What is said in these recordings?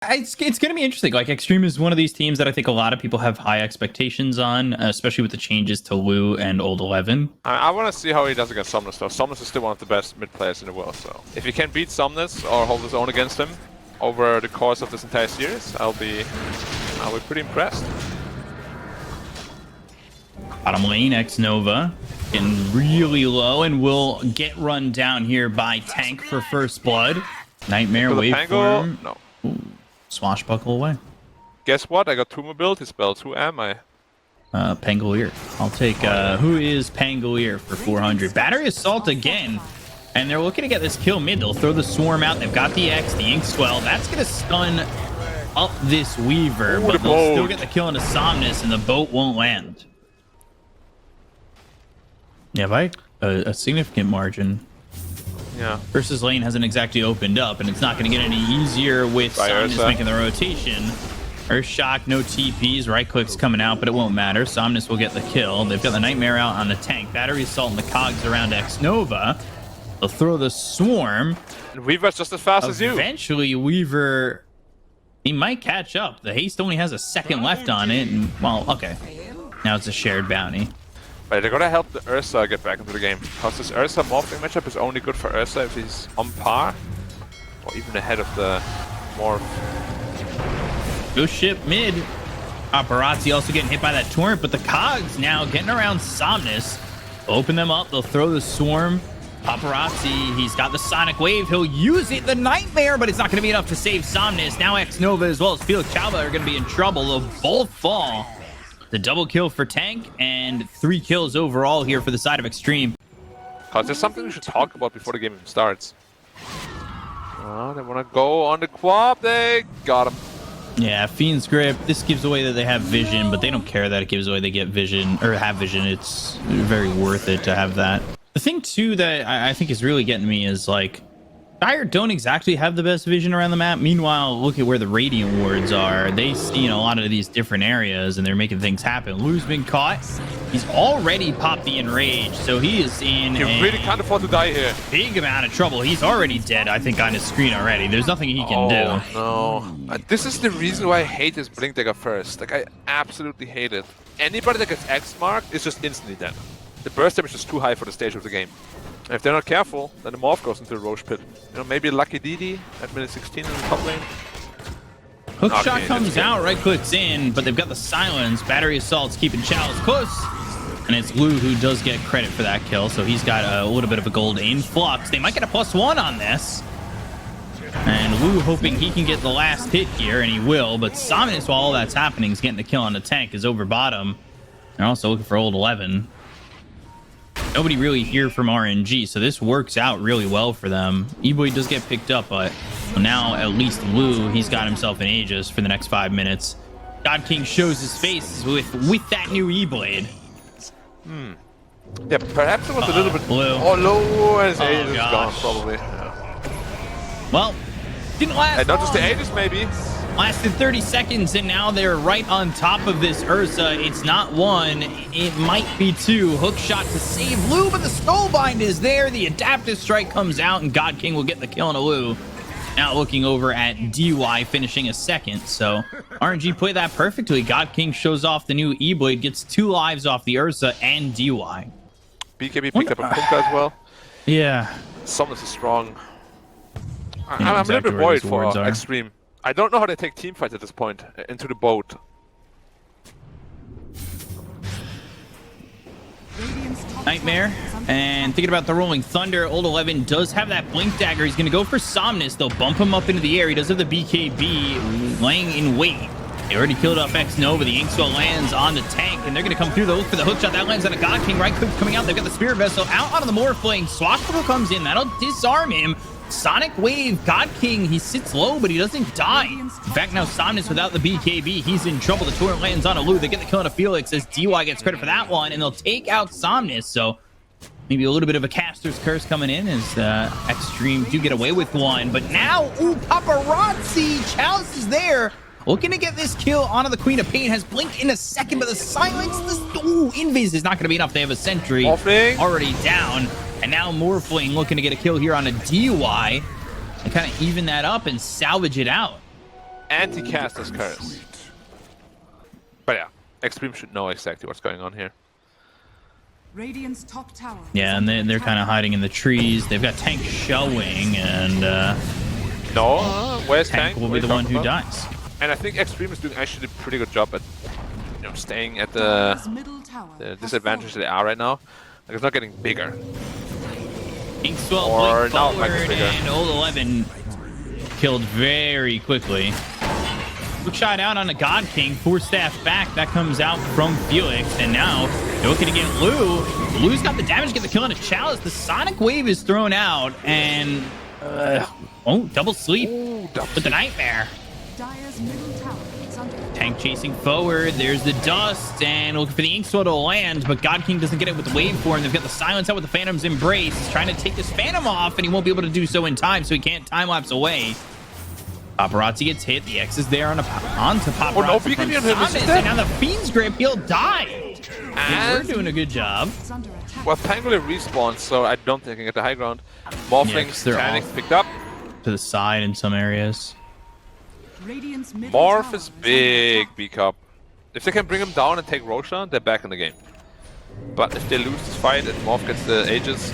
It's going to be interesting. Like, Xtreme is one of these teams that I think a lot of people have high expectations on, especially with the changes to Lou and Old 11. I want to see how he does against Somnus, though. Somnus is still one of the best mid players in the world, so if he can beat Somnus or hold his own against him over the course of this entire series, I'll be pretty impressed. Bottom lane, X-Nova getting really low and will get run down here by Tank for first blood. Nightmare waveform. No. Ooh, swashbuckle away. Guess what? I got 2 mobility spells. Who am I? Pangolier. I'll take who is Pangolier for 400. Battery Assault again. And they're looking to get this kill mid. They'll throw the Swarm out. They've got the X, the Inkswell. That's going to stun up this Weaver. Ooh, but they'll still get the kill into Somnus, and the boat won't land. Yeah, by a significant margin. Yeah. Versus lane hasn't exactly opened up, and it's not going to get any easier with Somnus making the rotation. Earthshock, no TPs. Right click's coming out, but it won't matter. Somnus will get the kill. They've got the Nightmare out on the tank. Battery Assault and the cogs around X-Nova. They'll throw the Swarm. And Weaver's just as fast as you. Eventually, Weaver, he might catch up. The haste only has a second left on it. And, well, okay. Now it's a shared bounty. But they're gonna help the Ursa get back into the game. Because this Ursa morphing matchup is only good for Ursa if he's on par. Or even ahead of the morph. Ghost ship mid. Paparazzi also getting hit by that torrent, but the cogs now getting around Somnus. Open them up. They'll throw the Swarm. Paparazzi, he's got the Sonic Wave. He'll use it, the Nightmare, but it's not going to be enough to save Somnus. Now X-Nova as well as Felix Chalba are going to be in trouble. They'll both fall. The double kill for Tank and 3 kills overall here for the side of Xtreme. Because there's something we should talk about before the game even starts. Oh, they want to go on the Quap. They got him. Yeah, Fiend's Grip. This gives away that they have vision, but they don't care that it gives away they get vision or have vision. It's very worth it to have that. The thing, too, that I think is really getting me is, like, Dire don't exactly have the best vision around the map. Meanwhile, look at where the Radiant Wards are. They see in a lot of these different areas, and they're making things happen. Lou's been caught. He's already popped the Enrage, so he is in You really can't afford to die here. Big amount of trouble. He's already dead, I think, on his screen already. There's nothing he can do. No. This is the reason why I hate this Blink Dagger first. Like, I absolutely hate it. Anybody that gets X marked is just instantly dead. The burst damage is too high for the stage of the game. And if they're not careful, then the morph goes into the Roche pit. You know, maybe a Lucky DD at minute 16 in the top lane. Hookshot comes out, right clicks in, but they've got the silence. Battery Assault's keeping Chalice close. And it's Lou who does get credit for that kill, so he's got a little bit of a gold influx. They might get a +1 on this. And Lou hoping he can get the last hit here, and he will. But Somnus, while all that's happening, is getting the kill on the tank, is over bottom. They're also looking for Old 11. Nobody really here from RNG, so this works out really well for them. E-Boy does get picked up, but now at least Lou, he's got himself an Aegis for the next 5 minutes. God King shows his face with that new E-Blade. Yeah, perhaps it was a little bit Lou. Oh, low, and his Aegis is gosh. gone, probably. Yeah. Well, didn't last And not just the long. Aegis, maybe. Lasted 30 seconds, and now they're right on top of this Ursa. It's not 1, it might be 2. Hookshot to save Lou, but the Skullbind is there. The Adaptive Strike comes out, and God King will get the kill on a Lou. Now looking over at DY, finishing a second. So RNG played that perfectly. God King shows off the new E-Blade, gets 2 lives off the Ursa and DY. BKB picked up a Punka as well. Yeah. Somnus is strong. I'm Yeah, a exactly little bit where worried these for wards are. Xtreme. I don't know how they take team fights at this point into the boat. Nightmare. And thinking about the Rolling Thunder, Old 11 does have that Blink Dagger. He's going to go for Somnus. They'll bump him up into the air. He does have the BKB laying in wait. They already killed off X-Nova. The Inkswell lands on the tank, and they're going to come through. They'll look for the hookshot. That lands on a God King. Right click coming out. They've got the Spirit Vessel out onto the Morphling. Swashbuckle comes in. That'll disarm him. Sonic Wave, God King, he sits low, but he doesn't die. In fact, now Somnus without the BKB, he's in trouble. The torrent lands on a Lou. They get the kill on a Felix as DY gets credit for that one, and they'll take out Somnus. So maybe a little bit of a caster's curse coming in as Xtreme do get away with one. But now, ooh, Paparazzi, Chalice is there. Looking to get this kill onto the Queen of Pain. Has Blink in a second, but the silence, ooh, Invis is not going to be enough. They have a sentry already down. And now Morphling looking to get a kill here on a DY and kind of even that up and salvage it out. anti-caster's curse. But yeah, Extreme should know exactly what's going on here. Radiant's top tower. Yeah, and they're kind of hiding in the trees. They've got Tank showing, and No, where's Tank will be the one who dies. And I think Extreme is doing actually a pretty good job at, staying at the disadvantage they are right now. Like, it's not getting bigger. Inkswell Or blinked now it forward, might be bigger. and Old 11 killed very quickly. Quick shot out on a God King, 4 staff back. That comes out from Felix, and now they're looking to get Lou. Lou's got the damage, get the kill on a Chalice. The Sonic Wave is thrown out, and double sleep with the Nightmare. Dire's middle tower is under attack. Tank chasing forward. There's the dust, and looking for the Inkswell to land, but God King doesn't get it with the waveform. They've got the silence out with the Phantom's Embrace. He's trying to take this Phantom off, and he won't be able to do so in time, so he can't time-lapse away. Paparazzi gets hit. The X is there onto Paparazzi. Oh, no, BKB on him. Somnus, and now the Fiend's Grip. He'll die. And we're doing a good job. It's under attack. Well, Pangolin respawns, so I don't think I can get the high ground. Morphlings, they're Tanix off. picked up. To the side in some areas. Radiant's middle Morph tower is under big, attack. Bkop. If they can bring him down and take Roshan, they're back in the game. But if they lose this fight and Morph gets the Aegis,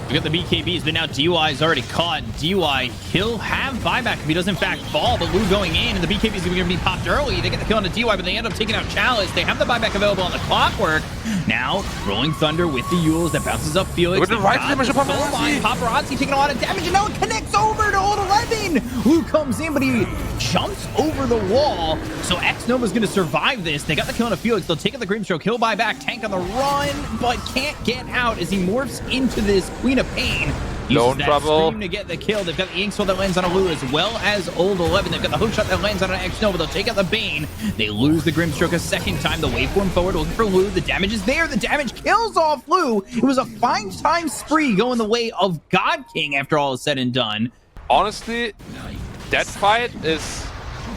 We got the BKBs, but now DY is already caught. DY, he'll have buyback if he does in fact fall, but Lou going in, and the BKBs are going to be popped early. They get the kill on the DY, but they end up taking out Chalice. They have the buyback available on the Clockwork. Now, Rolling Thunder with the Yules that bounces up Felix. With the right They've damage got of the soul line. Paparazzi. Paparazzi taking a lot of damage, and now it connects over to Old 11. Lou comes in, but he jumps over the wall. So X-Nova's going to survive this. They got the kill on a Felix. They'll take out the Grimstroke. He'll buy back. Tank on the run, but can't get out as he morphs into this Queen of Pain. Uses No that trouble. Scream to get the kill. They've got the Inkswell that lands on a Lou as well as Old 11. They've got the hook shot that lands on an X-Nova. They'll take out the Bane. They lose the Grimstroke a second time. The waveform forward looking for Lou. The damage is there. The damage kills off Lou. It was a fine time spree going the way of God King after all is said and done. honestly, that fight is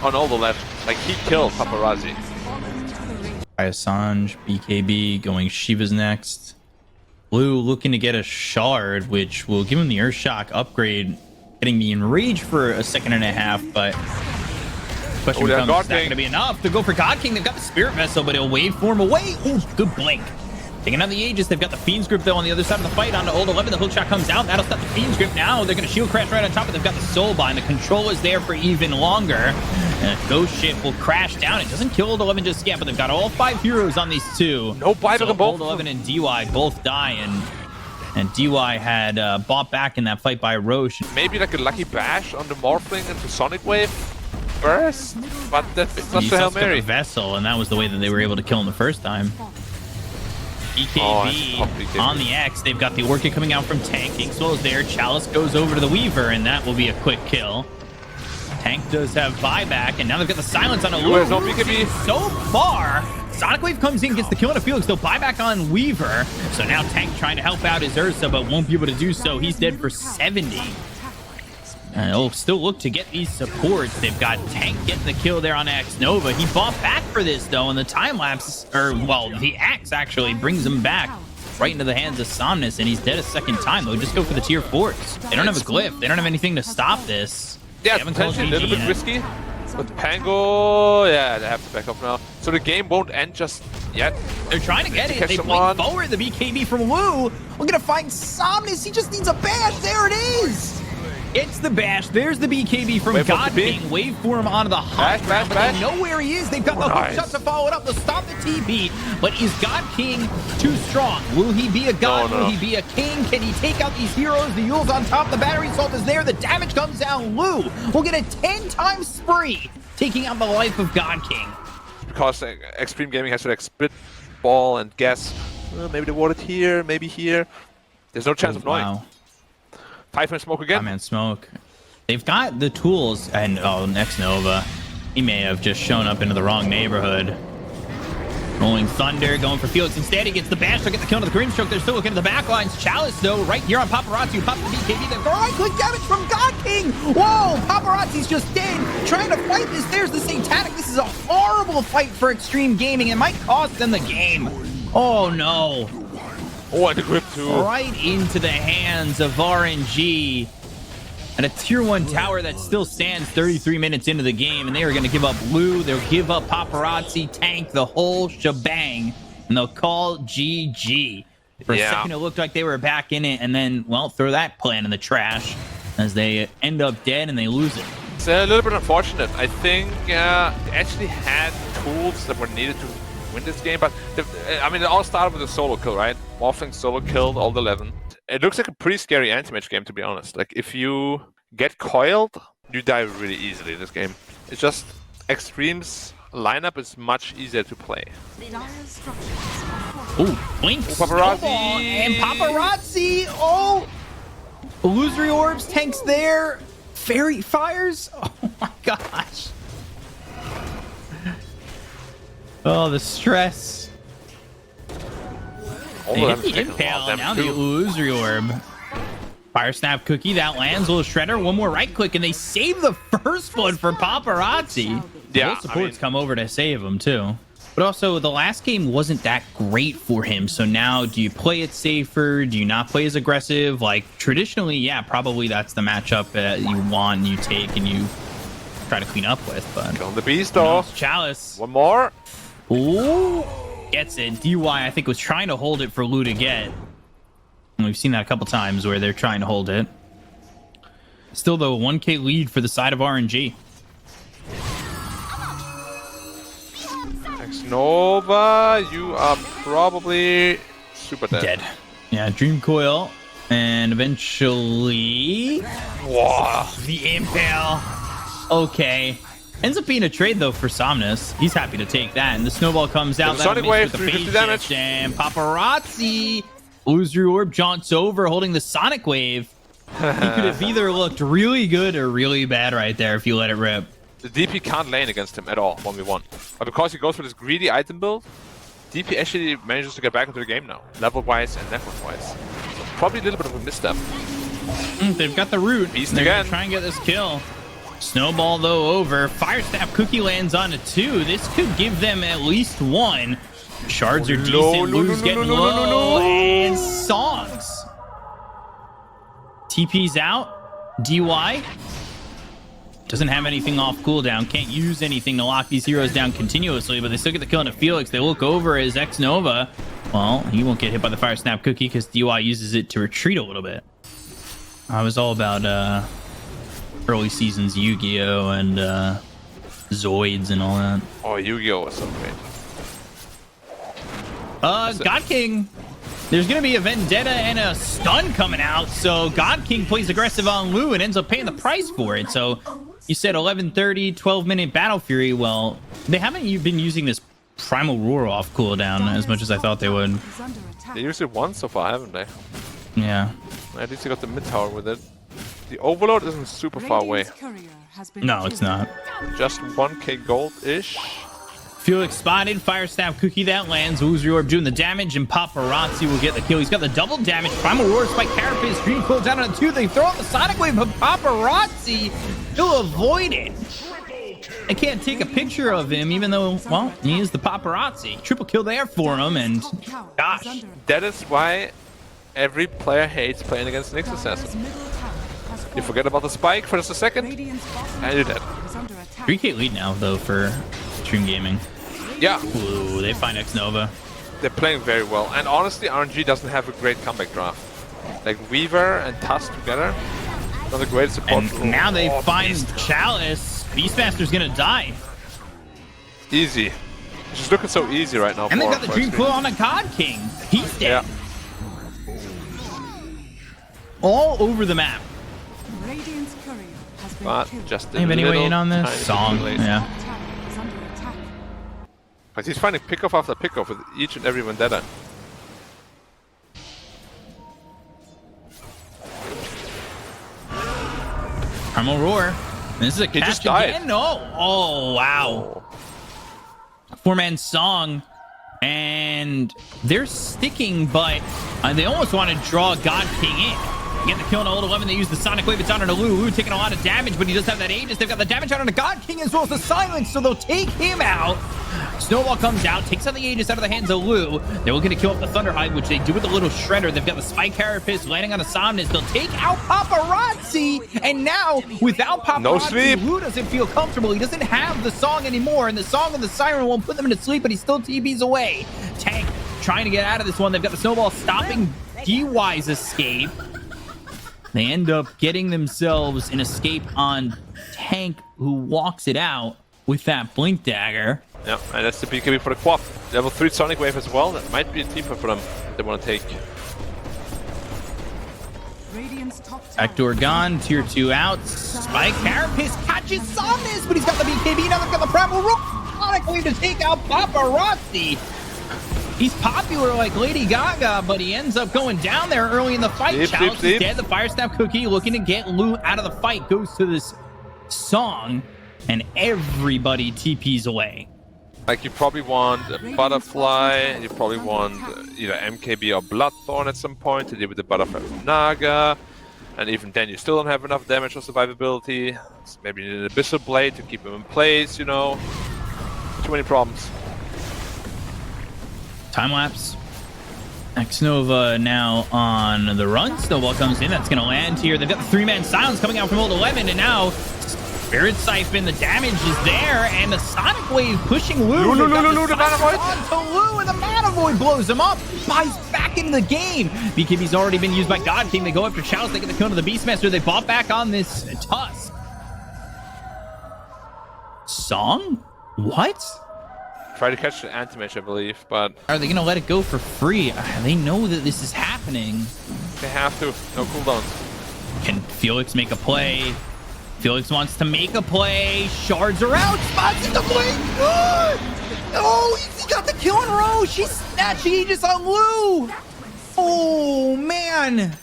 on all the left. Like, he killed Paparazzi. Assange, BKB going Shiva's next. Blue looking to get a shard, which will give him the Earthshock upgrade, getting the Enrage for a second and a half, but question yeah, becomes, God is that King. going to be enough to go for God King? They've got the Spirit Vessel, but he'll waveform away. Ooh, good blink. Taking out the Aegis. They've got the Fiend's Grip, though, on the other side of the fight. On to Old 11. The hookshot comes out. That'll stop the Fiend's Grip now. They're going to shield crash right on top, but they've got the Soul Bind. The control is there for even longer. And a Ghost Ship will crash down. It doesn't kill Old 11 just yet, but they've got all 5 heroes on these two. No buyback So on both. Old 11 and DY both die, and DY had bought back in that fight by Roche. Maybe like a lucky bash on the Morphling into Sonic Wave burst, but that's not He the Hail still got Mary. the Vessel, and that was the way that they were able to kill him the first time. BKB, BKB. on the X. They've got the Orchid coming out from Tank. Inkswell is there. Chalice goes over to the Weaver, and that will be a quick kill. Tank does have buyback, and now they've got the silence on a Lou. has no BKB. So far, Sonic Wave comes in, gets the kill on a Felix. They'll buyback on Weaver. So now Tank trying to help out his Ursa, but won't be able to do so. He's dead for 70. And he'll still look to get these supports. They've got Tank getting the kill there on X-Nova. He bought back for this, though, and the time-lapse, or, well, the Axe actually brings him back right into the hands of Somnus, and he's dead a second time. They'll just go for the tier 4s. They don't have a glyph. They don't have anything to stop this. Yeah, They haven't called potentially a little GG bit yet. risky. But Pango, yeah, they have to back up now. So the game won't end just yet. They're trying to get it. Catch They someone. blink forward the BKB from Wu. We're going to find Somnus. He just needs a bash. There it is. It's the bash. There's the BKB from Wait for God TP. King. Waveform onto the hot Bash, ground, bash, but they bash. know where he is. They've got the Nice. hook shot to follow it up. They'll stop the TP. But is God King too strong? Will he be a god? No. Will he be a king? Can he take out these heroes? The Yule's on top. The battery assault is there. The damage comes down. Lou will get a 10-time spree, taking out the life of God King. Because Extreme Gaming has to like split ball and guess. Maybe they warded here, maybe here. There's no chance of knowing. Wow. 5-man smoke again. Man, smoke. They've got the tools, and next Nova. He may have just shown up into the wrong neighborhood. Rolling Thunder, going for Felix. Instead, he gets the bash to get the kill to the Grimstroke. They're still looking at the back lines. Chalice, though, right here on Paparazzi, who pops the BKB. They've got right-click damage from God King. Whoa, Paparazzi's just dead. Trying to fight this. There's the Satanic. This is a horrible fight for Extreme Gaming. It might cost them the game. Oh, no. Oh, and the grip too. Right into the hands of RNG. and a tier 1 tower that still stands 33 minutes into the game, and they are going to give up Lou, they'll give up Paparazzi, tank, the whole shebang, and they'll call GG. For a second, it looked like they were back in it, and then, well, throw that plan in the trash as they end up dead and they lose it. It's a little bit unfortunate. I think they actually had tools that were needed to win this game, but I mean, it all started with a solo kill, right? Morphling solo killed all the 11. It looks like a pretty scary anti-mage game, to be honest. Like, if you get coiled, you die really easily in this game. It's just Extreme's lineup is much easier to play. Oh, Blinks. Paparazzi. And Paparazzi. Oh, illusory orbs, tanks there. Fairy fires. Oh my gosh. Oh, the stress. They hit the impale, now the illusory orb. Fire snap cookie, that lands. Little shredder, one more right click, and they save the first blood for Paparazzi. Yeah, both supports come over to save him too. But also, the last game wasn't that great for him. So now, do you play it safer? Do you not play as aggressive? Like, traditionally, yeah, probably that's the matchup that you want and you take and you try to clean up with. But kill the beast, though. Chalice. One more. Ooh, gets it. DY, I think, was trying to hold it for Lou to get. And we've seen that a couple times where they're trying to hold it. Still, though, 1K lead for the side of RNG. Nova, you are probably super dead. Yeah, Dream Coil, and eventually, wow, the impale. Okay, ends up being a trade though for Somnus. He's happy to take that, and the snowball comes out. Sonic Wave, with the 350 damage, and Paparazzi. Illusory Orb jaunts over, holding the Sonic Wave. He could have either looked really good or really bad right there if you let it rip. The DP can't lane against him at all, 1v1. But because he goes for this greedy item build, DP actually manages to get back into the game now, level-wise and network-wise. So probably a little bit of a misstep. They've got the root. They're going to try and get this kill. Snowball, though, over. Fire Snap Cookie lands on a 2. This could give them at least 1. Shards are decent. Lou's getting low. And Songs. TP's out. DY. Doesn't have anything off cooldown. Can't use anything to lock these heroes down continuously, but they still get the kill into Felix. They look over as X Nova. Well, he won't get hit by the Fire Snap Cookie because DY uses it to retreat a little bit. I was all about early seasons Yu-Gi-Oh! And Zoids and all that. Oh, Yu-Gi-Oh! Was so great. God King. There's going to be a Vendetta and a stun coming out, so God King plays aggressive on Lou and ends up paying the price for it. So you said 11:30, 12-minute Battle Fury. Well, they haven't been using this Primal Roar off cooldown as much as I thought they would. They used it once so far, haven't they? Yeah. At least they got the mid tower with it. The Overload isn't super far away. No, it's not. Just 1k gold-ish. Felix spotted, Fire Snap Cookie that lands, Illusory Orb doing the damage, and Paparazzi will get the kill. He's got the double damage, Primal Roar, Spike Carapace, Dream Coil down on a 2, they throw out the Sonic Wave, but Paparazzi, he'll avoid it. I can't take a picture of him, even though, well, he is the Paparazzi. Triple kill there for him, and gosh. That is why every player hates playing against Nyx Assassin. You forget about the Spike for just a second, and you're dead. 3K lead now, though, for Extreme Gaming. Yeah. Ooh, they find X Nova. They're playing very well. And honestly, RNG doesn't have a great comeback draft. Like Weaver and Tusk together, not the greatest support. And now they find Chalice. Beastmaster's gonna die. Easy. It's just looking so easy right now. And they've got the Dream Coil on the God King. He's dead. Yeah. All over the map. But just a any way in on this song. Yeah. But he's finding pick-off after pick-off with each and every Vendetta. Primal Roar. This is a catch again. No. Oh, wow. 4-man song. And they're sticking, but they almost want to draw God King in. Get the kill on Old 11. They use the Sonic Wave. It's on to Lou. Lou taking a lot of damage, but he does have that Aegis. They've got the damage on the God King as well as the Silence, so they'll take him out. Snowball comes out, takes out the Aegis out of the hands of Lu. They're looking to kill off the Thunderhive, which they do with a little shredder. They've got the Spike Carapace landing on the Somnus. They'll take out Paparazzi, and now without Paparazzi, No sleep. Lu doesn't feel comfortable. He doesn't have the song anymore, and the song of the Siren won't put them to sleep, but he still TPs away. Tank trying to get out of this one. They've got the Snowball stopping DY's escape. They end up getting themselves an escape on Tank, who walks it out with that Blink Dagger. Yeah, and that's the BKB for the Quap. Level 3 Sonic Wave as well. That might be a team for them they want to take. Radiant's top tower. Backdoor gone, tier 2 out. Spike Carapace catches Somnus, but he's got the BKB. Now they've got the Primal Rope Wave to take out Paparazzi. He's popular like Lady Gaga, but he ends up going down there early in the fight. Chalice is dead. The Fire Snap Cookie looking to get Lu out of the fight goes to this song, and everybody TPs away. Like, you probably want a Butterfly, you probably want either MKB or Bloodthorn at some point to deal with the Butterfly from Naga, and even then you still don't have enough damage or survivability. So maybe you need an Abyssal Blade to keep him in place, you know. Too many problems. Time lapse. X-Nova now on the run. Snowball comes in. That's going to land here. They've got the 3-man silence coming out from Old 11, and now Spirit Siphon, the damage is there, and the Sonic Wave pushing Lu. The Mana Void. Onto Lu, and the Mana Void blows him up. Buys back into the game. BKB's already been used by God King. They go after Chalice. They get the kill to the Beastmaster. They bought back on this Tusk. Song? What? Try to catch the Anti-Mage, I believe, but Are they going to let it go for free? They know that this is happening. they have to. No cooldowns. Can Felix make a play? Felix wants to make a play. Shards are out. Spots in the blink. Oh, he got the kill on Roche. She's snatching Aegis on Lu. Oh, man.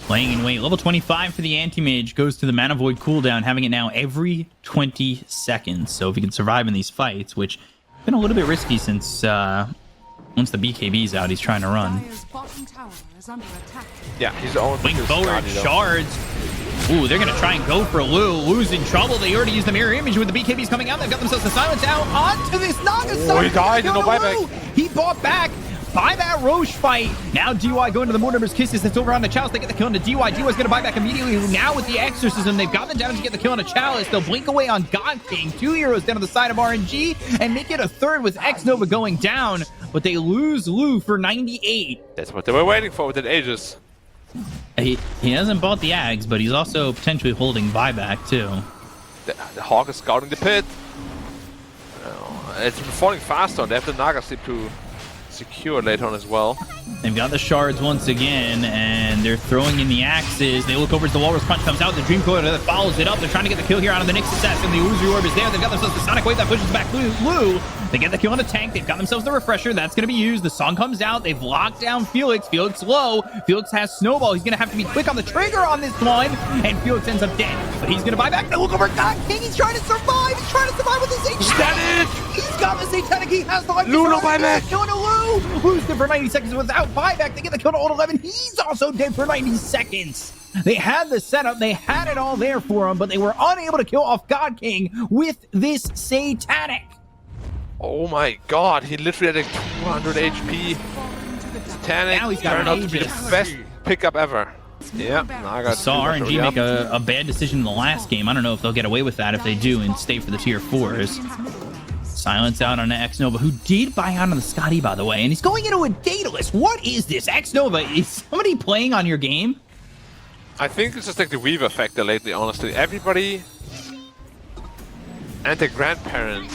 Playing in wait. Level 25 for the Anti-Mage goes to the Mana Void cooldown, having it now every 20 seconds. So if he can survive in these fights, which has been a little bit risky since once the BKB's out, he's trying to run. Dire's bottom tower is under attack. Yeah, he's own. Wing forward, shards. Ooh, they're going to try and go for Lu. Lu's in trouble. They already used the mirror image with the BKBs coming out. They've got themselves the silence out onto this Naga. Oh, he died. No buyback. He bought back by that Roche fight. Now DY going to the Mortimer's Kisses. That's over on the Chalice. They get the kill on the DY. DY's going to buy back immediately. Now with the Exorcism, they've got the damage to get the kill on the Chalice. They'll blink away on God King. 2 heroes down to the side of RNG and make it a third with X-Nova going down. But they lose Lu for 98. That's what they were waiting for with that Aegis. He hasn't bought the Ags, but he's also potentially holding buyback too. The Hawk is scouting the pit. It's been falling fast on. They have the Naga sleep to secure later on as well. They've got the shards once again, and they're throwing in the axes. They look over as the Walrus Punch comes out. The Dream Coil that follows it up. They're trying to get the kill here out of the Nyx Assassin. The Illusory Orb is there. They've got themselves the Sonic Wave that pushes back Lu. They get the kill on the tank. They've got themselves the Refresher. That's going to be used. The song comes out. They've locked down Felix. Felix low. Felix has Snowball. He's going to have to be quick on the trigger on this one, and Felix ends up dead. But he's going to buy back. Now look over God King. He's trying to survive. He's trying to survive with his Satanic. He's got the Satanic. He has the life. Lu, no buyback. Killing a Lu. Lu's dead for 90 seconds without buyback. They get the kill to Old 11. He's also dead for 90 seconds. They had the setup. They had it all there for him, but they were unable to kill off God King with this Satanic. Oh my god, he literally had like 200 HP. Satanic Now he's got turned an out to be the Aegis. best pickup ever. Yeah, Naga Saw RNG make a bad decision in the last game. I don't know if they'll get away with that if they do and stay for the tier 4s. Silence out on X-Nova, who did buy out on the Scotty, by the way, and he's going into a Daedalus. What is this? X-Nova, is somebody playing on your game? I think it's just like the Weaver factor lately, honestly. Everybody and their grandparents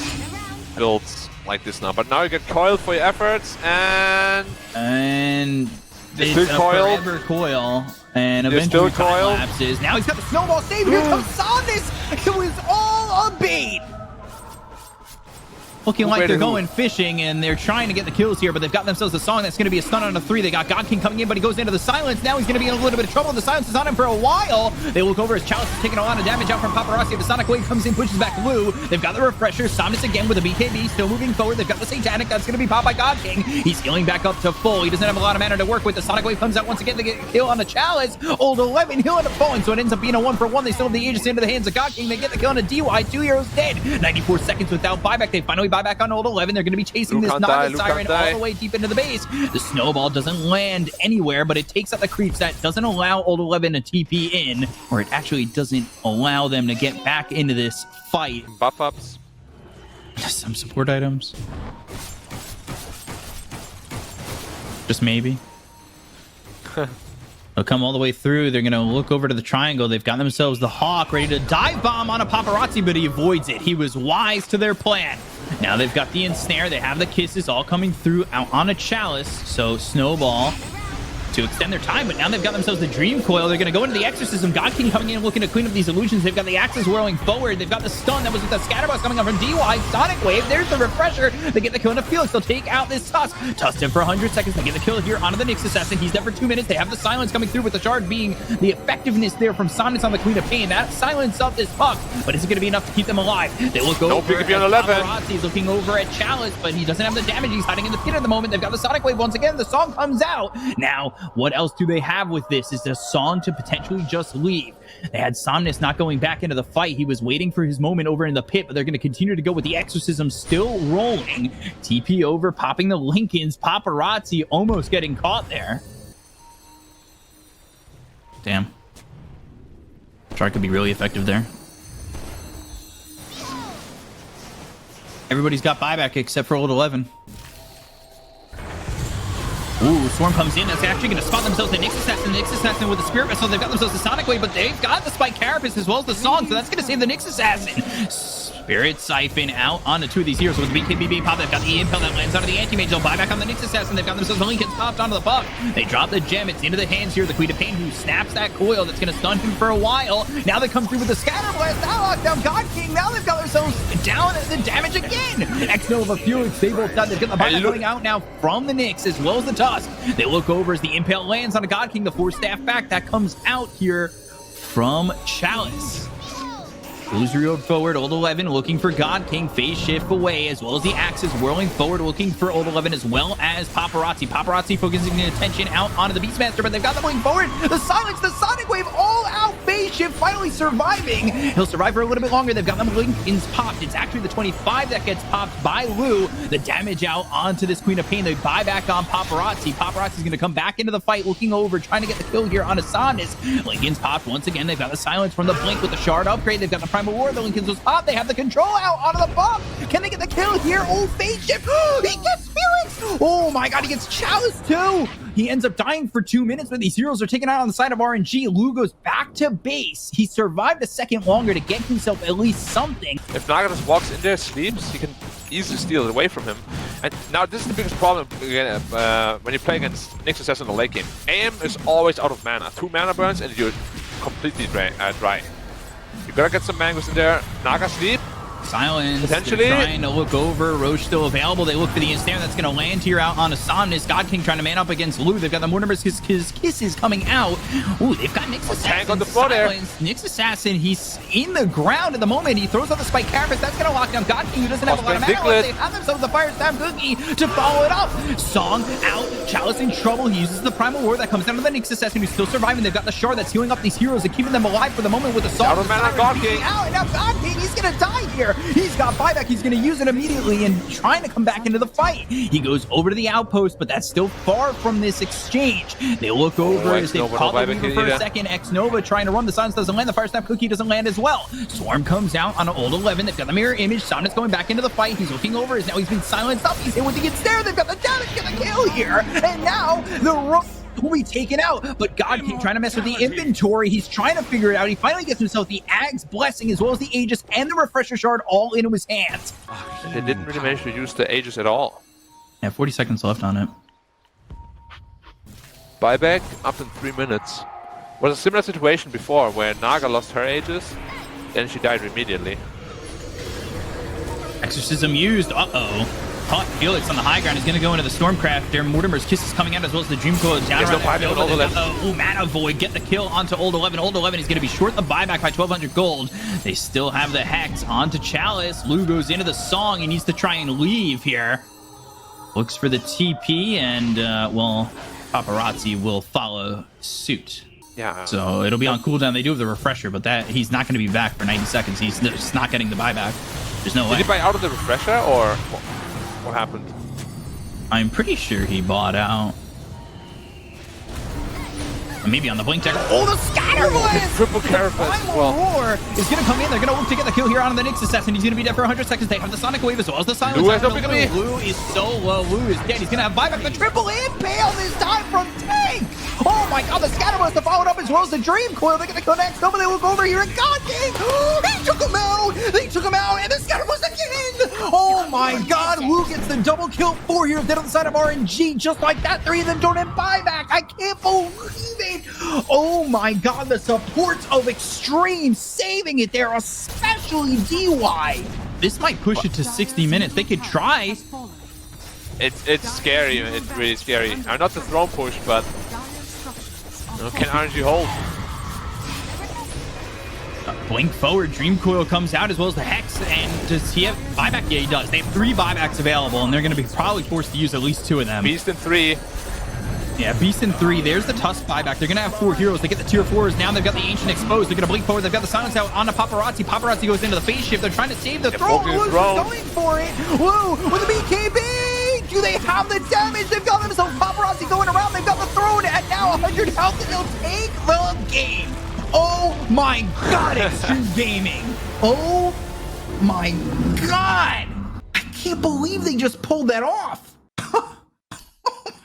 builds like this now. But now you get coiled for your efforts, and It's still a coiled. forever coil, and You're eventually still time coiled. lapses. Now he's got the Snowball save. Here comes Somnus. It was all a bait. Looking like they're going fishing, and they're trying to get the kills here, but they've got themselves a song that's going to be a stun on a 3. They got God King coming in, but he goes into the silence. Now he's going to be in a little bit of trouble. The silence is on him for a while. They look over as Chalice is taking a lot of damage out from Paparazzi. The Sonic Wave comes in, pushes back Lu. They've got the Refresher. Somnus again with a BKB, still moving forward. They've got the Satanic. That's going to be popped by God King. He's healing back up to full. He doesn't have a lot of mana to work with. The Sonic Wave comes out once again to get a kill on the Chalice. Old 11, he'll end up falling, so it ends up being a 1-for-1. They still have the Aegis into the hands of God King. They get the kill on a DY. 2 heroes dead. 94 seconds without buyback. They finally buy buyback on Old 11. They're going to be chasing this Naga Siren all the way deep into the base. The snowball doesn't land anywhere, but it takes out the creeps. That doesn't allow Old 11 to TP in, or it actually doesn't allow them to get back into this fight. Buff ups. Some support items. Just maybe. They'll come all the way through. They're going to look over to the triangle. They've got themselves the Hawk ready to dive bomb on a Paparazzi, but he avoids it. He was wise to their plan. Now they've got the ensnare. They have the kisses all coming through out on a chalice. So Snowball to extend their time, but now they've got themselves the Dream Coil. They're going to go into the Exorcism. God King coming in looking to clean up these illusions. They've got the Axes whirling forward. They've got the stun that was with the Scatterbox coming up from DY. Sonic Wave. There's the Refresher. They get the kill into Felix. They'll take out this Tusk. Tusk him for 100 seconds. They get the kill here onto the Nyx Assassin. He's there for 2 minutes. They have the silence coming through with the shard being the effectiveness there from SOMNUS on the Queen of Pain. That silence up this Puck, but is it going to be enough to keep them alive? They look over at Paparazzi. He's looking over at Chalice, but he doesn't have the damage. He's hiding in the pit at the moment. They've got the Sonic Wave once again. The song comes out. Now, what else do they have with this? Is the song to potentially just leave? They had SOMNUS not going back into the fight. He was waiting for his moment over in the pit, but they're going to continue to go with the Exorcism still rolling. TP over, popping the Lincolns. Paparazzi almost getting caught there. Damn. Shark could be really effective there. Everybody's got buyback except for Old 11. Ooh, Swarm comes in. That's actually going to spot themselves the Nyx Assassin. The Nyx Assassin with the Spirit Vessel. They've got themselves the Sonic Wave, but they've got the Spike Carapace as well as the Song, so that's going to save the Nyx Assassin. Spirit Siphon out onto 2 of these heroes with the BKB pop. They've got the Impel that lands onto the Anti-Mage. They'll buy back on the Nyx Assassin. They've got themselves the Lincolns popped onto the Puck. They drop the gem. It's into the hands here of the Queen of Pain, who snaps that coil that's going to stun him for a while. Now they come through with the Scatter Blast. Now lock down God King. Now they've got themselves down the damage again. X-Nova Felix, they both done. They've got the buyback coming out now from the Nyx as well as the Tusk. They look over as the Impale lands on a God King. The 4-staff back. That comes out here from Chalice. Blues reeled forward. Old 11 looking for God King. Phase shift away, as well as the Axes whirling forward, looking for Old 11 as well as Paparazzi. Paparazzi focusing the attention out onto the Beastmaster, but they've got them going forward. The Silence, the Sonic Wave, all out. Phase shift finally surviving. He'll survive for a little bit longer. They've got them Lincolns popped. It's actually the 25 that gets popped by Lou. The damage out onto this Queen of Pain. They buy back on Paparazzi. Paparazzi's going to come back into the fight, looking over, trying to get the kill here on SOMNUS. Lincolns popped once again. They've got the Silence from the Blink with the Shard upgrade. They've got the Primal War. The Lincolns was popped. They have the control out onto the bump. Can they get the kill here? Oh, phase shift. He gets Felix. Oh my God, he gets Chalice too. He ends up dying for 2 minutes, but these heroes are taken out on the side of RNG. Lou goes back to base. He survived a second longer to get himself at least something. If Naga just walks in there, sleeps, he can easily steal it away from him. And now this is the biggest problem when you play against Nyx Assassin in the late game. AM is always out of mana. 2 mana burns and you're completely dry. You gotta get some mangoes in there. Naga sleep. Silence. Potentially. They're trying to look over. Roche still available. They look for the ensnare that's going to land here out on SOMNUS. God King trying to man up against Lou. They've got the Mortimer's kisses coming out. Ooh, they've got Nyx Assassin. Tank on the floor there. Nyx Assassin, he's in the ground at the moment. He throws out the Spike Carapace. That's going to lock down God King, who doesn't have a lot of mana. They have themselves the Fire Stab Cookie to follow it up. Song out. Chalice in trouble. He uses the Primal War that comes down to the Nyx Assassin, who's still surviving. They've got the Shard that's healing up these heroes and keeping them alive for the moment with the Song. Out of mana, God King. Out, and now God King, he's going to die here. He's got buyback. He's going to use it immediately and trying to come back into the fight. He goes over to the outpost, but that's still far from this exchange. They look over as they call the Weaver for a second. X-Nova trying to run. The Silence doesn't land. The Fire Snap Cookie doesn't land as well. Swarm comes out on an Old 11. They've got the Mirror Image. SOMNUS going back into the fight. He's looking over as now he's been silenced up. He's hit with the ensnare. They've got the damage. Get the kill here. And now the will be taken out, but God King trying to mess with the inventory. He's trying to figure it out. He finally gets himself the Ag's Blessing as well as the Aegis and the Refresher Shard all into his hands. And they didn't really manage to use the Aegis at all. Yeah, 40 seconds left on it. Buyback up in 3 minutes. Was a similar situation before where Naga lost her Aegis, then she died immediately. Exorcism used. Uh-oh. Caught Felix on the high ground. He's going to go into the Stormcraft. Mortimer's Kisses coming out as well as the Dream Coil down. Mana Void. Get the kill onto Old 11. Old 11 is going to be short the buyback by 1,200 gold. They still have the Hex onto Chalice. Lou goes into the Song. He needs to try and leave here. Looks for the TP and, well, Paparazzi will follow suit. Yeah. So it'll be on cooldown. They do have the Refresher, but that he's not going to be back for 90 seconds. He's just not getting the buyback. There's no Did way. he buy out of the refresher or what happened? I'm pretty sure he bought out. Maybe on the blink dagger. Oh, the scatter blast! Triple carapace as well. Roar is going to come in. They're going to work to get the kill here on the Nyx assassin. He's going to be dead for 100 seconds. They have the Sonic Wave as well as the Silence. Lou has no pick on me. Lou is so low. Lou is dead. He's going to have buyback. The triple impale this time from Tank. Oh my god, the scatter blast to follow it up as well as the Dream Coil. They're going to connect. Nobody will go over here. And God King, he took him out. They took him out. And the scatter blast again. Oh my god, Lou gets the double kill. 4 heroes dead on the side of RNG. Just like that, 3 of them don't have buyback. I can't believe it. Oh my god, the supports of Extreme saving it there, especially DY. This might push it to 60 minutes. They could try. It's scary. It's really scary. Not the throne push, but can RNG hold? Blink forward, Dream Coil comes out as well as the Hex, and does he have buyback? Yeah, he does. They have 3 buybacks available, and they're going to be probably forced to use at least 2 of them. Beast in 3. Yeah, Beast in 3. There's the Tusk buyback. They're going to have 4 heroes. They get the tier 4s. Now they've got the Ancient exposed. They're going to blink forward. They've got the Silence out on the Paparazzi. Paparazzi goes into the phase shift. They're trying to save the throne. Lu's going for it. Whoa, with the BKB. Do they have the damage? They've got themselves Paparazzi going around. They've got the throne at now 100 health, and they'll take the game. Oh my god, Extreme Gaming. Oh my god. I can't believe they just pulled that off.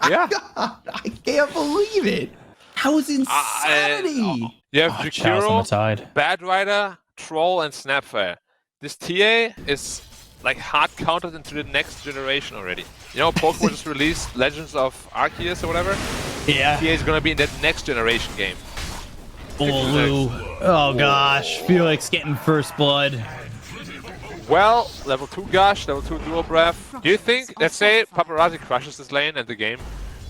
Yeah. God, I can't believe it. That was insanity. You have Chalice on the Jakiro, side. Bad Rider, Troll, and Snapfire. This TA is like hard counted into the next generation already. You know, Pokemon just released Legends of Arceus or whatever. Yeah. TA is gonna be in that next generation game. Oh, Lou. Oh gosh. Felix getting first blood. Well, level 2 Gush, level 2 Dual Breath. Do you think, let's say Paparazzi crushes this lane and the game,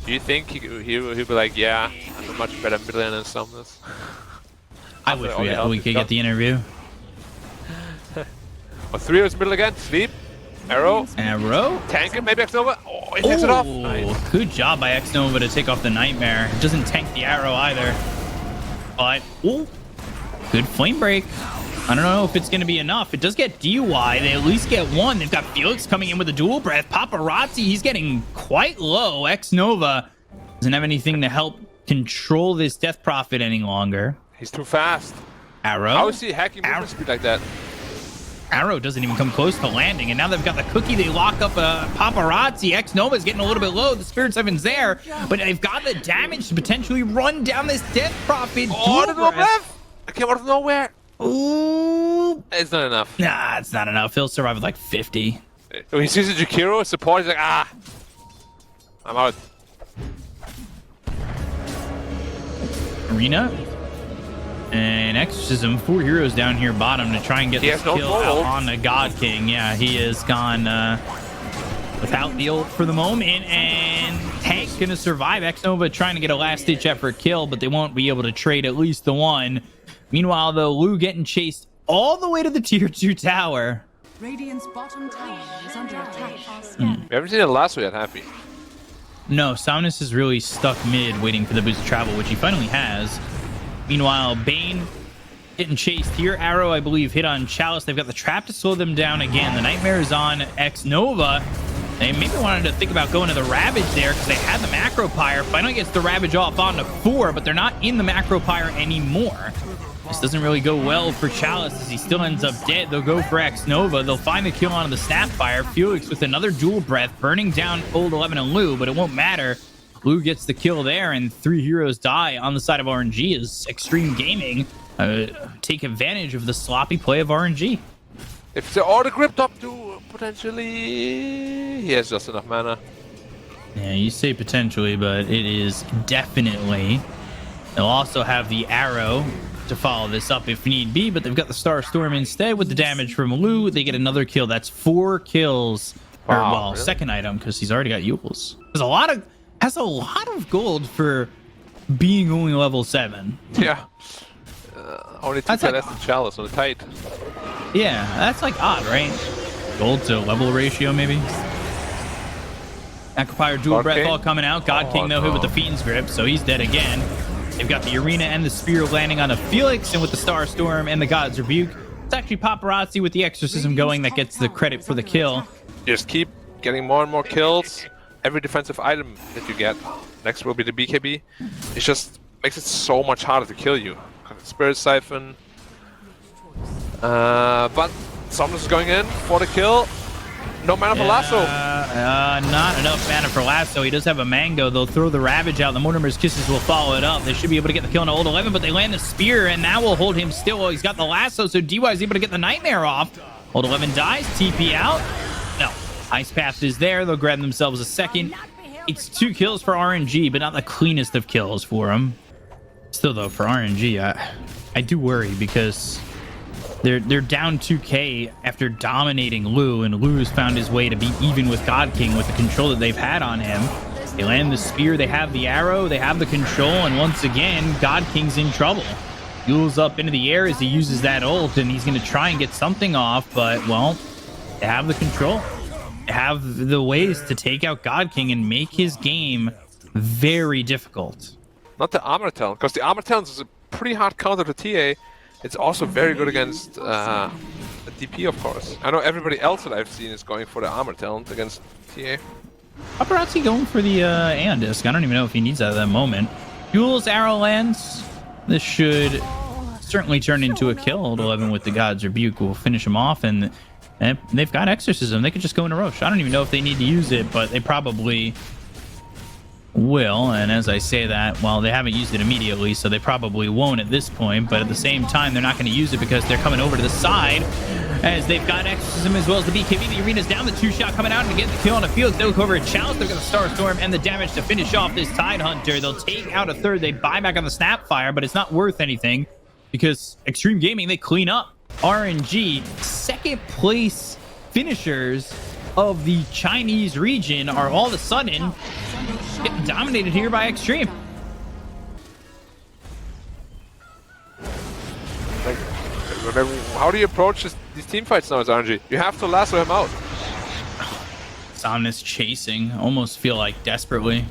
do you think he'll be like, yeah, I'm a much better mid laner than SOMNUS? I wish we could get the interview. Well, 3 is middle again, Sleep, Arrow, tank it, maybe X-Nova. Oh, he takes it off. Nice. Good job by X-Nova to take off the Nightmare. It doesn't tank the Arrow either. But, ooh, good Flame Break. I don't know if it's going to be enough. It does get DY. They at least get 1. They've got Felix coming in with a dual breath. Paparazzi, he's getting quite low. X-Nova doesn't have anything to help control this Death Prophet any longer. He's too fast. Arrow. How is he hacking movement speed like that? Arrow doesn't even come close to landing, and now they've got the cookie. They lock up Paparazzi. X-Nova's getting a little bit low. The Spirit Seven's there, but they've got the damage to potentially run down this Death Prophet. Oh, the dual breath! I came out of nowhere. Ooh. It's not enough. Nah, it's not enough. He'll survive with like 50. When he sees the Jakiro support, he's like, ah, I'm out. Arena and Exorcism. 4 heroes down here bottom to try and get this kill out on the God King. Yeah, he is gone without the ult for the moment, and Tank's gonna survive. X-Nova trying to get a last-ditch effort kill, but they won't be able to trade at least the 1. Meanwhile, though, Lou getting chased all the way to the tier 2 tower. Radiant's bottom tower is under attack. We haven't seen it last week, I'm happy. No, SOMNUS is really stuck mid waiting for the boost of travel, which he finally has. Meanwhile, Bane getting chased here. Arrow, I believe, hit on Chalice. They've got the trap to slow them down again. The Nightmare is on X-Nova. They maybe wanted to think about going to the Ravage there because they had the Macro Pyre. Finally gets the Ravage off onto 4, but they're not in the Macro Pyre anymore. This doesn't really go well for Chalice as he still ends up dead. They'll go for X-Nova. They'll find the kill on the Snapfire. Felix with another dual breath, burning down Old 11 and Lou, but it won't matter. Lou gets the kill there, and 3 heroes die on the side of RNG as Extreme Gaming take advantage of the sloppy play of RNG. If the auto grip top 2, potentially, he has just enough mana. Yeah, you say potentially, but it is definitely. They'll also have the Arrow to follow this up if need be, but they've got the Star Storm instead with the damage from Lou. They get another kill. That's 4 kills. Wow, or, well, really? Second item because he's already got Euples. Has a lot of gold for being only level 7. Yeah. Only 2 less than Chalice on the tight. Yeah, that's like odd, right? Gold to level ratio, maybe. Acropire dual breath all coming out. God King though hit with the Fiend's Grip, so he's dead again. They've got the Arena and the Spear landing on a Felix, and with the Star Storm and the God's Rebuke, actually Paparazzi with the exorcism going that gets the credit for the kill. Just keep getting more and more kills. Every defensive item that you get. Next will be the BKB. It just makes it so much harder to kill you. Spirit Siphon. But SOMNUS is going in for the kill. No mana for Lasso. Not enough mana for Lasso. He does have a Mango. They'll throw the Ravage out. The Mortimer's Kisses will follow it up. They should be able to get the kill on Old 11, but they land the Spear, and that will hold him still. Well, he's got the Lasso, so DY is able to get the Nightmare off. Old 11 dies. TP out. No. Ice Path is there. They'll grab themselves a second. It's 2 kills for RNG, but not the cleanest of kills for him. Still, though, for RNG, I do worry because they're down 2k after dominating Lu, and Lu's found his way to be even with God King with the control that they've had on him. They land the Spear, they have the arrow, they have the control, and once again, God King's in trouble. Yule's up into the air as he uses that ult, and he's going to try and get something off, but, well, they have the control. They have the ways to take out God King and make his game very difficult. Not the Armor Talent, because the Armor Talent is a pretty hard counter to TA. It's also very good against the DP, of course. I know everybody else that I've seen is going for the Armor Talent against TA. Paparazzi going for the Aeon Disc. I don't even know if he needs that at that moment. Yule's arrow lands. This should certainly turn into a kill. Old 11 with the God's Rebuke will finish him off, and they've got Exorcism. They could just go into Roche. I don't even know if they need to use it, but they probably will. And as I say that, well, they haven't used it immediately, so they probably won't at this point, but at the same time, they're not going to use it because they're coming over to the side as they've got Exorcism as well as the BKB. The arena's down, the 2-shot coming out to get the kill on the field. They'll go over a Chalice. They're going to Star Storm and the damage to finish off this Tide Hunter. They'll take out a third. They buy back on the Snapfire, but it's not worth anything because Extreme Gaming, they clean up. RNG, second place finishers of the Chinese region are all of a sudden getting dominated here by Extreme. Like, how do you approach these team fights now as RNG? You have to lasso him out. SOMNUS chasing, almost feel like desperately.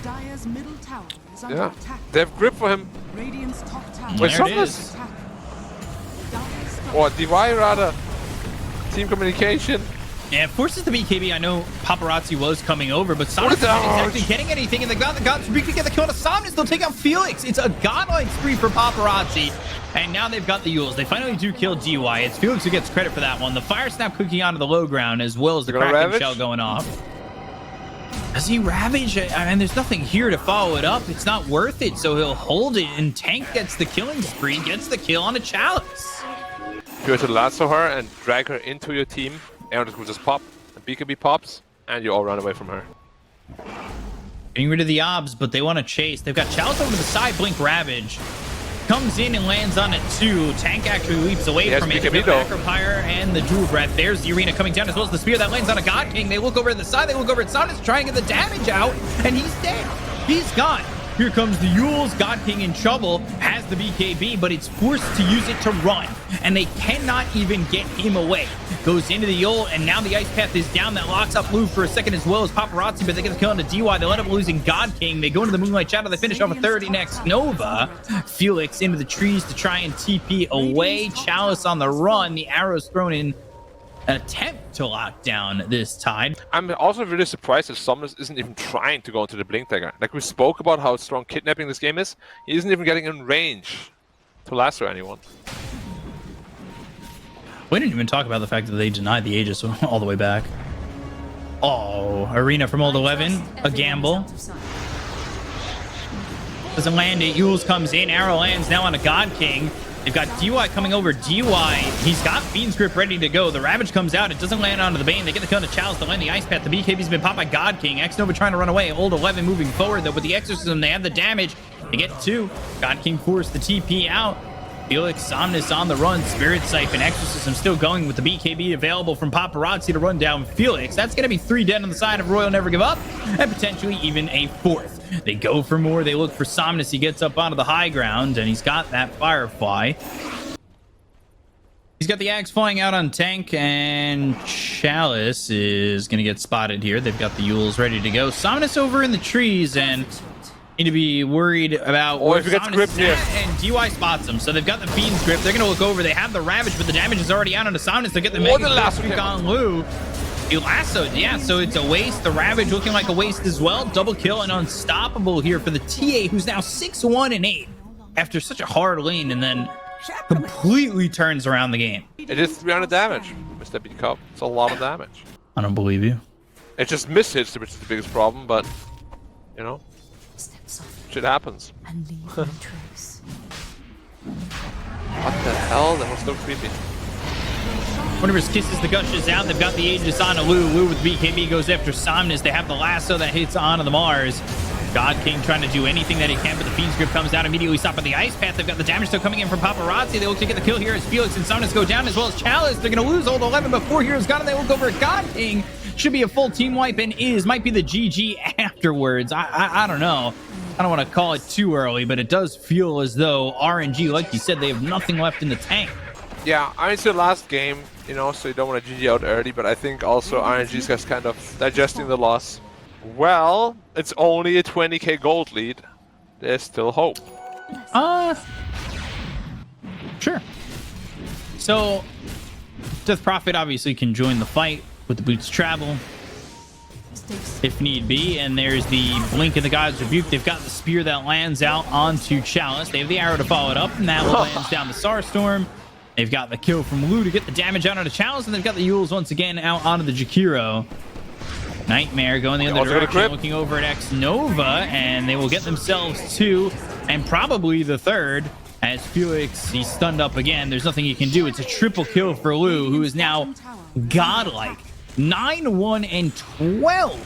Dire's middle tower is under Yeah, attack. they have grip for him. Radiant's top tower. Wait, There it SOMNUS? is. Or DY rather. Team communication. Yeah, it forces the BKB. I know Paparazzi was coming over, but SOMNUS isn't exactly getting anything, and they got the God's Rebuke to get the kill on SOMNUS. They'll take out Felix. It's a godlike spree for Paparazzi, and now they've got the Yules. They finally do kill DY. It's Felix who gets credit for that one. The Fire Snap cooking onto the low ground, as well as the Kraken Ravage? Shell going off. Does he Ravage? I mean, there's nothing here to follow it up. It's not worth it, so he'll hold it, and Tank gets the killing spree, gets the kill on a Chalice. If you were to lasso her and drag her into your team, Aaron will just pop, and BKB pops, and you all run away from her. Getting rid of the Obs, but they want to chase. They've got Chalice over to the side, Blink Ravage. Comes in and lands on it too. Tank actually leaps away from it. BKB The Macropyre and the Jewel Breath. There's the arena coming down as well as the Spear that lands on a God King. They look over to the side. They look over at SOMNUS, trying to get the damage out, and he's dead. He's gone. Here comes the Yules. God King in trouble. Has the BKB, but it's forced to use it to run, and they cannot even get him away. Goes into the ult, and now the Ice Path is down. That locks up Blue for a second as well as Paparazzi, but they get the kill on the DY. They'll end up losing God King. They go into the Moonlight Shadow. They finish off a 30 next. Nova. Felix into the trees to try and TP away. Chalice on the run. The arrow's thrown in. An attempt to lock down this Tide. I'm also really surprised that SOMNUS isn't even trying to go into the Blink Dagger. Like, we spoke about how strong kidnapping this game is. He isn't even getting in range to lasso anyone. We didn't even talk about the fact that they denied the Aegis all the way back. Oh, arena from Old 11. A gamble. Doesn't land it. Yules comes in. Arrow lands now on a God King. They've got DY coming over. DY, he's got Fiend's Grip ready to go. The Ravage comes out. It doesn't land onto the Bane. They get the kill on the Chalice. They land the Ice Path. The BKB's been popped by God King. X-Nova trying to run away. Old 11 moving forward, though, with the Exorcism. They have the damage. They get 2. God King forced the TP out. Felix, SOMNUS on the run. Spirit Siphon, Exorcism still going with the BKB available from Paparazzi to run down Felix. That's going to be 3 dead on the side of Royal Never Give Up, and potentially even a 4th. They go for more. They look for SOMNUS. He gets up onto the high ground, and he's got that Firefly. He's got the Axe flying out on Tank, and Chalice is going to get spotted here. They've got the Yules ready to go. SOMNUS over in the trees, and Need to be worried about Or if he gets Somnus gripped is here. at, and DUI spots him. So they've got the Fiend's grip. They're going to look over. They have the Ravage, but the damage is already out on the Somnus. They get the Oh, Mega the lasso Streak came on Lou. He lassoed, yeah, so it's a waste. The Ravage looking like a waste as well. Double kill and unstoppable here for the TA, who's now 6-1-8 after such a hard lane, and then completely turns around the game. It is 300 damage, Mr. Bkop. It's a lot of damage. I don't believe you. It just mishits, which is the biggest problem, but, you know, shit happens. And leave no trace. What the hell? That was so creepy. Whenever kisses the gushes out, they've got the Aegis on Lou. Lou with BKB goes after Somnus. They have the lasso that hits onto the Mars. God King trying to do anything that he can, but the Fiend's grip comes out immediately. Stop at the Ice Path. They've got the damage still coming in from Paparazzi. They look to get the kill here as Felix and Somnus go down, as well as Chalice. They're going to lose Old 11 before Hero's gone, and they look over at God King. Should be a full team wipe, and might be the GG afterwards. I don't know. I don't want to call it too early, but it does feel as though RNG, like you said, they have nothing left in the tank. Yeah, I mean, it's the last game, you know, so you don't want to GG out early, but I think also RNG's guys kind of digesting the loss. Well, it's only a 20k gold lead. There's still hope. Sure. So, Death Prophet obviously can join the fight with the Boots Travel if need be, and there's the Blink of the God's Rebuke. They've got the spear that lands out onto Chalice. They have the arrow to follow it up, and that lands down the Starstorm. They've got the kill from Lou to get the damage out onto Chalice, and they've got the Yules once again out onto the Jakiro. Nightmare going the other direction, looking over at X Nova, and they will get themselves 2 and probably the 3rd. As Felix, he's stunned up again. There's nothing he can do. It's a triple kill for Lou, who is now godlike. 9-1-12.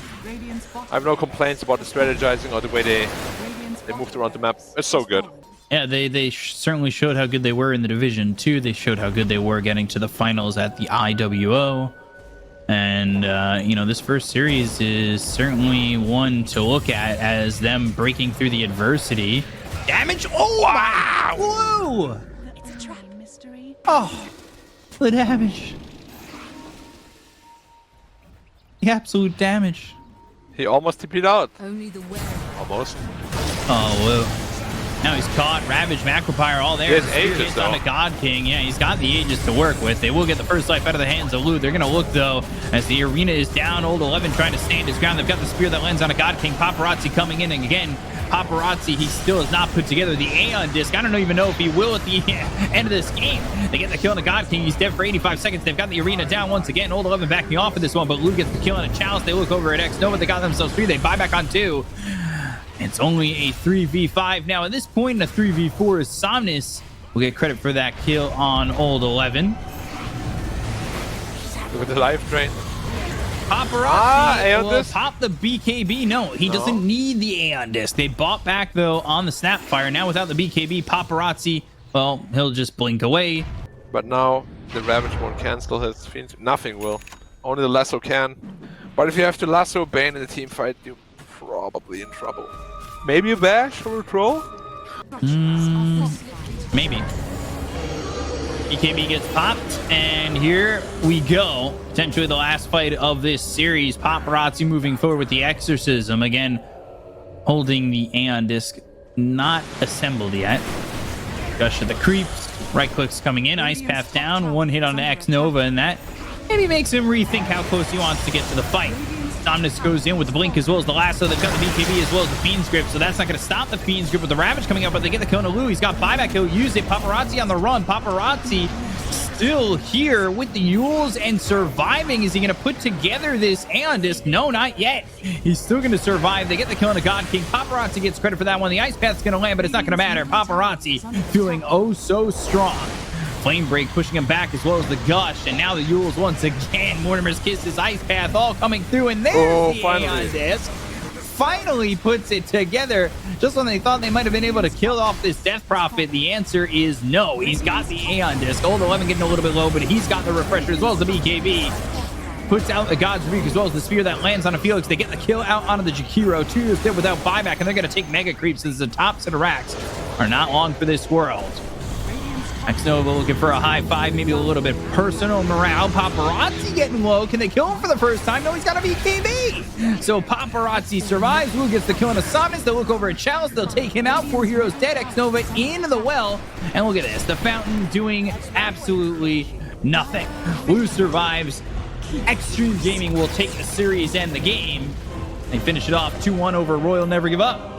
I have no complaints about the strategizing or the way they moved around the map. It's so good. Yeah, they certainly showed how good they were in the Division 2. They showed how good they were getting to the finals at the IWO. And, you know, this first series is certainly one to look at as them breaking through the adversity. Damage! Oh, wow! Whoa! It's a trap mystery. Oh, the damage. The absolute damage. He almost TP'd out. Only the way. Almost. Oh, whoa. Now he's caught. Ravage, Macropyre, all there. He has Aegis, on though. the God King. Yeah, he's got the Aegis to work with. They will get the first life out of the hands of Lou. They're going to look, though, as the arena is down. Old 11 trying to stand his ground. They've got the spear that lands on a God King. Paparazzi coming in, and again, Paparazzi, he still has not put together the Aeon Disc. I don't even know if he will at the end of this game. They get the kill on the God King. He's dead for 85 seconds. They've got the arena down once again. Old 11 backing off of this one, but Lou gets the kill on a Chalice. They look over at X Nova. They got themselves 3. They buy back on 2. It's only a 3v5 now. At this point in a 3v4, Somnus will get credit for that kill on Old 11. Look at the life drain. Paparazzi Aeon will Disc? pop the BKB. No, he doesn't need the Aeon Disc. They bought back, though, on the Snapfire. Now without the BKB, Paparazzi, well, he'll just blink away. But now the Ravage won't cancel his Fiends. Nothing will. Only the Lasso can. But if you have to Lasso Bane in a team fight, you're probably in trouble. Maybe a bash or a troll? Maybe. BKB gets popped, and here we go. Potentially the last fight of this series. Paparazzi moving forward with the Exorcism. Again, holding the Aeon Disc. Not assembled yet. Gush of the creeps. Right clicks coming in. Ice Path down. One hit on the X Nova, and that maybe makes him rethink how close he wants to get to the fight. Somnus goes in with the Blink as well as the Lasso. They've got the BKB as well as the Fiend's Grip, so that's not going to stop the Fiend's Grip with the Ravage coming out, but they get the kill on Lou. He's got buyback. He'll use it. Paparazzi on the run. Paparazzi still here with the Yules and surviving. Is he going to put together this Aeon Disc? No, not yet. He's still going to survive. They get the kill on the God King. Paparazzi gets credit for that one. The Ice Path's going to land, but it's not going to matter. Paparazzi feeling oh so strong. Flame Break pushing him back as well as the Gush, and now the Yules once again. Mortimer's Kisses, Ice Path all coming through, and there's the Aeon Disc. Finally puts it together. Just when they thought they might have been able to kill off this Death Prophet, the answer is no. He's got the Aeon Disc. Old 11 getting a little bit low, but he's got the Refresher as well as the BKB. Puts out the God's Rebuke as well as the Spear that lands on a Felix. They get the kill out onto the Jakiro. 2 is dead without buyback, and they're going to take Mega Creeps as the tops of the racks are not long for this world. Xnova looking for a high five, maybe a little bit personal morale. Paparazzi getting low. Can they kill him for the first time? No, he's got a BKB. So Paparazzi survives. Wu gets the kill on a Somnus. They'll look over at Chalice. They'll take him out. 4 heroes dead. Xnova into the well. And look at this. The Fountain doing absolutely nothing. Wu survives. Extreme Gaming will take the series and the game. They finish it off 2-1 over Royal Never Give Up.